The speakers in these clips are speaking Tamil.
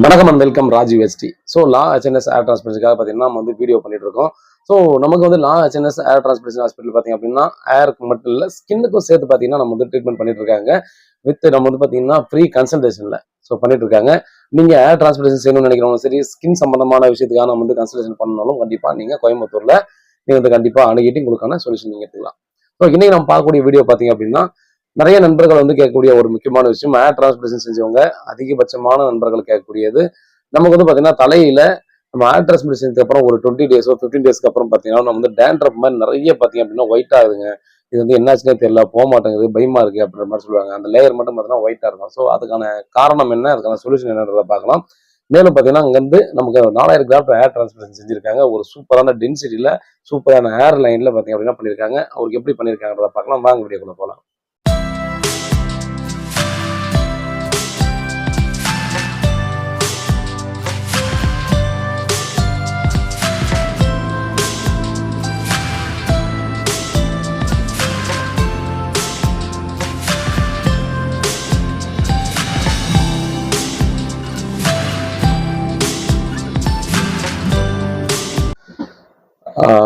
வணக்கம் and welcome Rajeev ST. So லா ஹெச்என்எஸ் ஏர் டிரான்ஸ்போர்ட்டுக்காக பார்த்தீங்கன்னா நம்ம வந்து வீடியோ பண்ணிட்டு இருக்கோம். ஸோ நமக்கு வந்து லா ஹெச்என்எஸ் ஏர் டிரான்ஸ்போர்ட்டேஷன் ஹாஸ்பிட்டல் பார்த்தீங்க அப்படின்னா ஏருக்கு மட்டும் இல்லை ஸ்கின்னுக்கும் சேர்த்து பார்த்தீங்கன்னா நம்ம வந்து ட்ரீட்மெண்ட் பண்ணிட்டு இருக்காங்க. வித் நம்ம வந்து பார்த்தீங்கன்னா ஃப்ரீ கன்சல்டேஷன்ல ஸோ பண்ணிட்டு இருக்காங்க. நீங்க ஏர் டிரான்ஸ்போர்ட்டேஷன் செய்யணும்னு நினைக்கிறவங்க சரி, ஸ்கின் சம்பந்தமான விஷயத்துக்காக நம்ம வந்து கன்சல்டேஷன் பண்ணாலும் கண்டிப்பாக நீங்க கோயம்புத்தூர்ல நீங்க வந்து கண்டிப்பாக அணுகிட்டு உங்களுக்கான சொல்யூஷன் நீங்க எடுத்துக்கலாம். ஸோ இன்னைக்கு நம்ம பார்க்கக்கூடிய வீடியோ பார்த்தீங்க அப்படின்னா நிறைய நண்பர்கள் வந்து கேட்கக்கூடிய ஒரு முக்கியமான விஷயம், ஏர் டிரான்ஸ்போர்ட்டேஷன் செஞ்சவங்க அதிகபட்சமான நண்பர்கள் கேட்கக்கூடியது. நமக்கு வந்து பாத்தீங்கன்னா தலையில நம்ம ஏர் டிரான்ஸ்போர்ட்டேஷனுக்கு அப்புறம் ஒரு 20 டேஸோ 15 டேஸ்க்கு அப்புறம் பாத்தீங்கன்னா நம்ம வந்து டேண்ட்ரஃப் மாதிரி நிறைய பாத்தீங்க அப்படின்னா ஒயிட் ஆகுதுங்க. இது வந்து என்னாச்சுன்னே தெரியல, போக மாட்டேங்குது, பயமா இருக்கு அப்படின்ற மாதிரி சொல்லுவாங்க. அந்த லேயர் மட்டும் பாத்தீங்கன்னா ஒயிட்டா இருக்கும். ஸோ அதுக்கான காரணம் என்ன, அதுக்கான சொல்யூஷன் என்னன்றதை பார்க்கலாம். மேலும் பாத்தீங்கன்னா இங்க வந்து நமக்கு 4000 கிராஃப்ட் ஏர் டிரான்ஸ்போர்ட்டேஷன் செஞ்சிருக்காங்க. ஒரு சூப்பரான டென்சிட்டியில சூப்பரான ஏர் லைன்ல பாத்தீங்க அப்படின்னா பண்ணிருக்காங்க. அவருக்கு எப்படி பண்ணிருக்காங்கன்றத பார்க்கலாம். வாங்க வீடியோக்குள்ள போலாம்.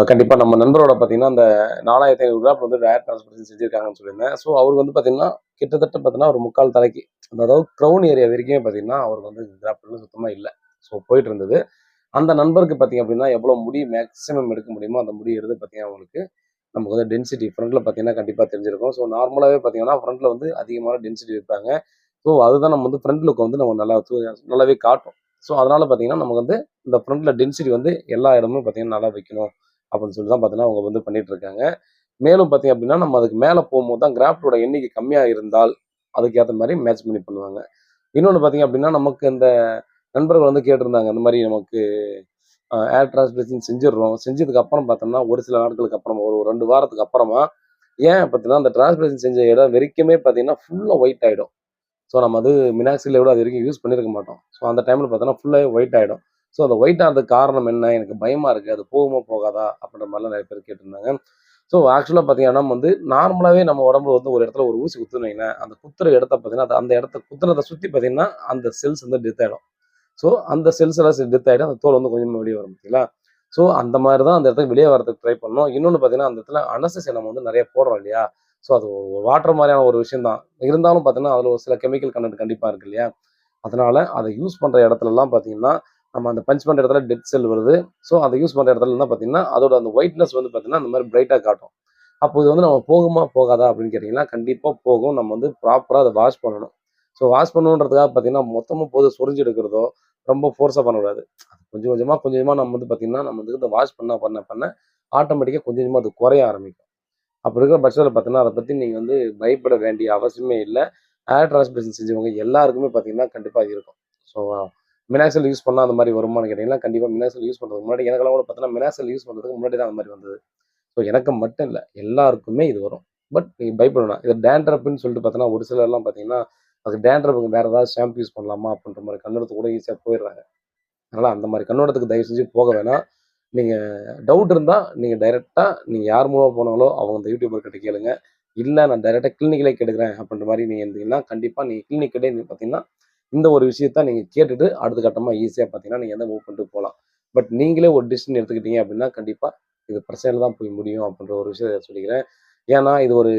கண்டிப்பா நம்ம நண்பரோட பாத்தீங்கன்னா அந்த 4500 கிராம் வந்து ஏர் டிரான்ஸ்போர்ட்டேஷன் செஞ்சிருக்காங்கன்னு சொல்லியிருந்தேன். ஸோ அவருக்கு வந்து பாத்தீங்கன்னா கிட்டத்தட்ட பாத்தீங்கன்னா ஒரு முக்கால் தலைக்கு, அதாவது க்ரௌன் ஏரியா வரைக்கும் பாத்தீங்கன்னா அவருக்கு வந்து கிராஃப்ட் வந்து சுத்தமா இல்லை. ஸோ போயிட்டு இருந்தது. அந்த நண்பருக்கு பாத்தீங்க அப்படின்னா எவ்வளவு முடி மேக்ஸிமம் எடுக்க முடியுமோ அந்த முடி எடுத்து பாத்தீங்கன்னா அவங்களுக்கு நமக்கு வந்து டென்சிட்டி ஃப்ரண்ட்ல பாத்தீங்கன்னா கண்டிப்பா தெரிஞ்சிருக்கும். ஸோ நார்மலாவே பாத்தீங்கன்னா ஃப்ரண்ட்ல வந்து அதிகமான டென்சிட்டி இருப்பாங்க. ஸோ அதுதான் நம்ம வந்து ஃப்ரண்ட் லுக் வந்து நம்ம நல்லாவே காட்டும். ஸோ அதனால பாத்தீங்கன்னா நமக்கு வந்து இந்த ஃப்ரண்ட்ல டென்சிட்டி வந்து எல்லா இடமும் பாத்தீங்கன்னா நல்லா வைக்கணும் அப்படின்னு சொல்லி தான் பார்த்தீங்கன்னா அவங்க வந்து பண்ணிட்டு இருக்காங்க. மேலும் பார்த்தீங்க அப்படின்னா நம்ம அதுக்கு மேலே போகும்போது தான் கிராஃப்டோட எண்ணிக்கை கம்மியாக இருந்தால் அதுக்கு ஏற்ற மாதிரி மேட்ச் பண்ணி பண்ணுவாங்க. இன்னொன்று பார்த்தீங்க அப்படின்னா நமக்கு இந்த நண்பர்கள் வந்து கேட்டிருந்தாங்க, இந்த மாதிரி நமக்கு ஏர் டிரான்ஸ்பிளேஷன் செஞ்சிடுறோம், செஞ்சதுக்கு அப்புறம் பார்த்தோம்னா ஒரு சில நாட்களுக்கு அப்புறம் ஒரு 2 வாரத்துக்கு அப்புறமா ஏன் பார்த்தீங்கன்னா அந்த டிரான்ஸ்பிளேஷன் செஞ்ச இடம் வரைக்குமே பார்த்தீங்கன்னா ஃபுல்லாக ஒயிட் ஆகிடும். ஸோ நம்ம அது மினாக்சில விட அது வரைக்கும் யூஸ் பண்ணியிருக்க மாட்டோம். ஸோ அந்த டைமில் பார்த்தோன்னா ஃபுல்லாகவே ஒயிட் ஆகிடும். ஸோ அந்த ஒயிட் ஆகிறதுக்கு காரணம் என்ன, எனக்கு பயமா இருக்கு, அது போகுமா போகாதா அப்படின்ற மாதிரிலாம் நிறைய பேர் கேட்டிருந்தாங்க. ஸோ ஆக்சுவலாக பார்த்தீங்கன்னா வந்து நார்மலாகவே நம்ம உடம்புல வந்து ஒரு இடத்துல ஒரு ஊசி குத்துன்னு வைங்களேன், அந்த குத்துற இடத்த பார்த்தீங்கன்னா அந்த இடத்த குத்துனதை சுற்றி பார்த்தீங்கன்னா அந்த செல்ஸ் வந்து டெத் ஆகிடும். ஸோ அந்த செல்ஸ் எல்லாம் டெத் ஆகிடும், அந்த தோல் வந்து கொஞ்சம் வெளியே வரும் பார்த்தீங்களா. ஸோ அந்த மாதிரி தான் அந்த இடத்துக்கு வெளியே வரதுக்கு ட்ரை பண்ணணும். இன்னொன்று பார்த்தீங்கன்னா அந்த இடத்துல அனஸ்தீசியா நம்ம வந்து நிறைய போடுறோம் இல்லையா. ஸோ அது வாட்டர் மாதிரியான ஒரு விஷயம் தான். இருந்தாலும் பார்த்தீங்கன்னா அதில் ஒரு சில கெமிக்கல் கண்டென்ட் கண்டிப்பாக இருக்கு இல்லையா. அதனால அதை யூஸ் பண்ணுற இடத்துலலாம் பார்த்தீங்கன்னா நம்ம அந்த பஞ்ச் பண்ணுற இடத்துல டெட் செல் வருது. ஸோ அதை யூஸ் பண்ணுற இடத்துல இருந்தால் பார்த்தீங்கன்னா அதோட அந்த ஒயிட்னஸ் வந்து பார்த்தீங்கன்னா அந்த மாதிரி பிரைட்டாக காட்டும். அப்போ இது வந்து நம்ம போகுமா போகாதா அப்படின்னு கேட்டிங்கன்னா கண்டிப்பாக போகும். நம்ம வந்து ப்ராப்பராக அதை வாஷ் பண்ணணும். ஸோ வாஷ் பண்ணணுன்றதுக்காக பார்த்தீங்கன்னா மொத்தமாக போது சொரிஞ்சு எடுக்கிறதோ ரொம்ப ஃபோர்ஸாக பண்ணக்கூடாது. அது கொஞ்சம் கொஞ்சமாக கொஞ்சம் கொஞ்சமாக நம்ம வந்து பார்த்தீங்கன்னா நம்ம வந்து இதை வாஷ் பண்ண ஆட்டோமேட்டிக்காக கொஞ்சம் கொஞ்சமாக அது குறைய ஆரம்பிக்கும். அப்போ இருக்கிற பட்சத்தில் பார்த்தீங்கன்னா அதை பற்றி நீங்கள் வந்து பயப்பட வேண்டிய அவசியமே இல்லை. ஏர் டிரான்ஸ்பிளேஷன் செஞ்சவங்க எல்லாருக்குமே பார்த்தீங்கன்னா கண்டிப்பாக இருக்கும். ஸோ மினாக்சில் யூஸ் பண்ணால் அந்த மாதிரி வருமானு கேட்டிங்கன்னா கண்டிப்பாக மினாக்சில் யூஸ் பண்ணுறதுக்கு முன்னாடி எனக்கெல்லாம் கூட பார்த்தீங்கன்னா மினாக்சில் யூஸ் பண்ணுறதுக்கு முன்னாடி தான் அந்த மாதிரி வந்தது. ஸோ எனக்கு மட்டும் இல்லை, எல்லாருக்குமே இது வரும். பட் நீங்கள் பயப்படணும். இது டேண்ட்ரப்னு சொல்லிட்டு பார்த்தீங்கன்னா ஒரு சிலர்லாம் பார்த்தீங்கன்னா அதுக்கு டேண்ட்ரப்புக்கு வேறு ஏதாவது ஷாம்பு யூஸ் பண்ணலாமா அப்படின்ற மாதிரி கண்ணோட்டத்துக்கு கூட ஈஸியாக போயிடுறாங்க. அதனால் அந்த மாதிரி கண்ணோட்டத்துக்கு தயவு செஞ்சு போக வேணாம். நீங்கள் டவுட் இருந்தால் நீங்கள் டைரெக்டாக நீங்கள் யார் மூலமாக போனாங்களோ அவங்க அந்த யூடியூபர் கிட்ட கேளுங்க. இல்லை நான் டைரெக்டாக கிளினிக்கிலே கேட்டுக்கிறேன் அப்படின்ற மாதிரி நீங்கள் இருந்தீங்கன்னா கண்டிப்பாக நீங்கள் கிளினிக்கிட்டே பார்த்தீங்கன்னா இந்த ஒரு விஷயத்த நீங்கள் கேட்டுட்டு அடுத்த கட்டமாக ஈஸியாக பார்த்தீங்கன்னா நீங்கள் எந்த மூவ் பண்ணிட்டு போகலாம். பட் நீங்களே ஒரு டிசிஷன் எடுத்துக்கிட்டீங்க அப்படின்னா கண்டிப்பாக இது பிரச்சனையில் தான் போய் முடியும் அப்படின்ற ஒரு விஷயத்தை சொல்லிக்கிறேன். ஏன்னா இது ஒரு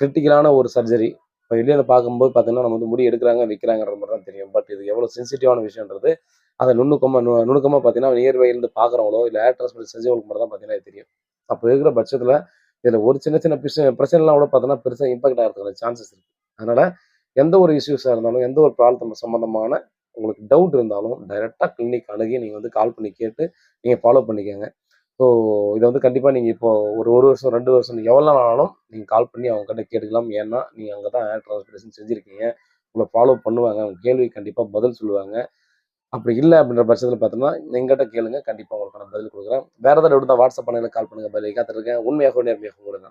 கிரிட்டிக்கலான ஒரு சர்ஜரி. இப்போ வெளியே பார்க்கும்போது பார்த்தீங்கன்னா நம்ம வந்து முடி எடுக்கிறாங்க வைக்கிறாங்கிற மாதிரி தான் தெரியும். பட் இது எவ்வளோ சென்சிட்டிவான விஷயன்றது அதை நுணுக்கமாக பார்த்தீங்கன்னா நியர்பைலேருந்து பார்க்குறவங்களோ இல்லை ஏர் டிரான்ஸ்போர்ட் செஞ்சவங்களுக்கு மட்டும் தான் பார்த்தீங்கன்னா தெரியும். அப்போ இருக்கிற பட்சத்தில் இதில் ஒரு சின்ன சின்ன பிரச்சனைலாம் கூட பார்த்தோன்னா பெருசாக இம்பாக்ட் ஆகிறதுக்கான சான்சஸ் இருக்குது. அதனால் எந்த ஒரு இஷ்யூஸாக இருந்தாலும் எந்த ஒரு ப்ராப்ளம் சம்மந்தமான உங்களுக்கு டவுட் இருந்தாலும் டைரெக்டாக கிளினிக் அணுகி நீங்கள் வந்து கால் பண்ணி கேட்டு நீங்கள் ஃபாலோ பண்ணிக்கோங்க. ஸோ இதை வந்து கண்டிப்பாக நீங்கள் இப்போ ஒரு வருஷம் 2 வருஷம் எவ்வளோ நாள் ஆனாலும் நீங்கள் கால் பண்ணி அவங்க கிட்ட கேட்டுக்கலாம். ஏன்னா நீங்கள் அங்கே தான் ஏர் டிரான்ஸ்போர்ட்டேஷன் செஞ்சுருக்கீங்க. உங்களை ஃபாலோ பண்ணுவாங்க. உங்கள் கேள்வி கண்டிப்பாக பதில் சொல்லுவாங்க. அப்படி இல்லை அப்படின்ற பட்சத்தில் பார்த்தோம்னா எங்கிட்ட கேளுங்க, கண்டிப்பாக உங்களுக்கு நான் பதில் கொடுக்குறேன். வேறு ஏதாவது டவுட் தான் வாட்ஸ்அப் பண்ணுங்க, கால் பண்ணுங்க, பதில் காத்திருக்கேன். உண்மையாக நேர்மையாக கொடுங்க.